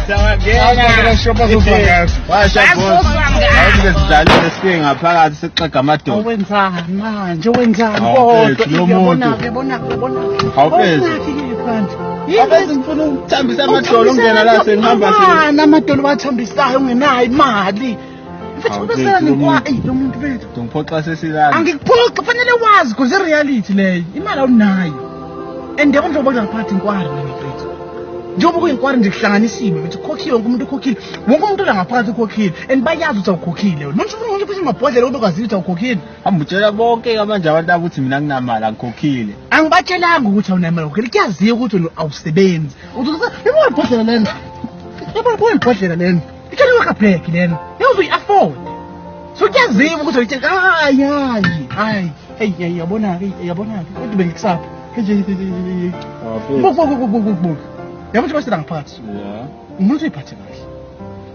Sawangena shopha uzongena. Washa boss. Awuze sidlalile sike ngaphakathi sixega amadoda. Wenzani manje wenzani kodwa yabona. Awupheze. Abese ngifuna ukuthambisa amadolo ungena la sengihamba sini. Amadolo bathambisayo ungenayo imali. Mfethu bese nikwa lo muntu bethu. Ngiphoxa sesilana. Angikuphoxa fanele wazi because reality leyo. Imali awunayo. And yabo njengoba ngaphathi inkwari mina mfethu. Njengoba kuyinkwari nje kuhlanganisiwe bethu ukhokhile wonke umuntu ukhokhile. Wonke umuntu la ngaphakathi ukhokhile and bayazi ukuthi awukhokhile. Noma ufuna ukuthi mabhodlela ukuthi ukwazi ukuthi awukhokhile. Ambutshela bonke manje abantu abuthi mina nginamali angikhokhile. Angibatshelanga ukuthi awunamali ukhokhile. Kuyaziwa ukuthi awusebenzi. Uthi yebo ibhodlela lena. Yebo ibhodlela lena. Ithele wakapheki lena. Uzoyi-afford. So kuyaziwa ukuthi uyithenga hayi. Hey yabona kodwa bengikusapha. Buk. Yabona ukuthi la ngaphansi. Yeah. Umuntu uyiphathe kahle.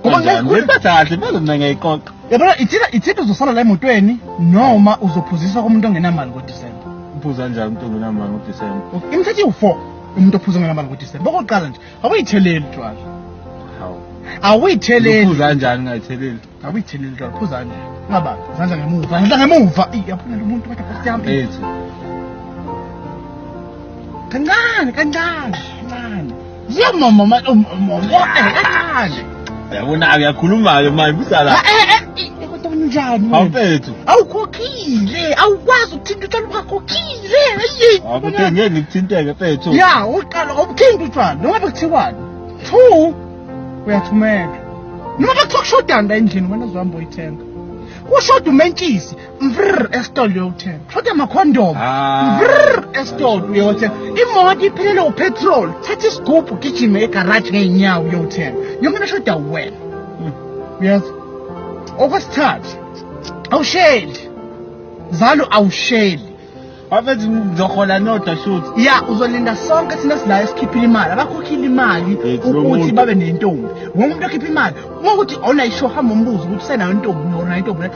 Ngoba ngiyiphatha kahle bese mina ngiyayikoqa. Yabona ithina uzosala la emotweni noma uzophuziswa komuntu ongenamali ngoDisemba. Uphuza kanjani umuntu ongenamali ngoDisemba? Imithetho iwu4 umuntu ophuza ongenamali ngoDisemba. Bokuqala nje awuyitheleli tshwala. Awuyitheleli. Uphuza kanjani ngayitheleli? Awuyitheleli tshwala uphuza kanjani? Ngaba izandla ngemuva. Yabona lo muntu bathe fasiyampi. Ethi. Kancane. Yamama kancane. Yabona uyakhuluma ke manje busala. Kodwa njani wena? Awuphethu. Awukhokhile, awukwazi ukuthinta utshwala ungakhokhile. Awukuthe ngeke ngikuthinteke mfethu. Ya, uqala ubuthinta utshwala, noma bekuthiwani? 2 uyathumela. Noma bekuthiwa kushoda nda endlini wena uzohamba uyithenga. Kushoda umentshisi, esitolo uyothenga. Shoda amakhondom, esitolo uyothenga. Imoto iphelele upetrol, thatha isigubhu gijime egarage ngeenyawo uyothenga. Yonke beshoda wena. Yes. Okwesithathu. Awusheli. Zalo awusheli. Wafethu ngizohola nodwa shoot. Ya uzolinda sonke thina sila esikhiphile imali abakhokhile imali ukuthi babe nentombi. Wonke umuntu okhipha imali. Ngokuthi awunayisho hamba umbuzo ukuthi senayo intombi noma intombi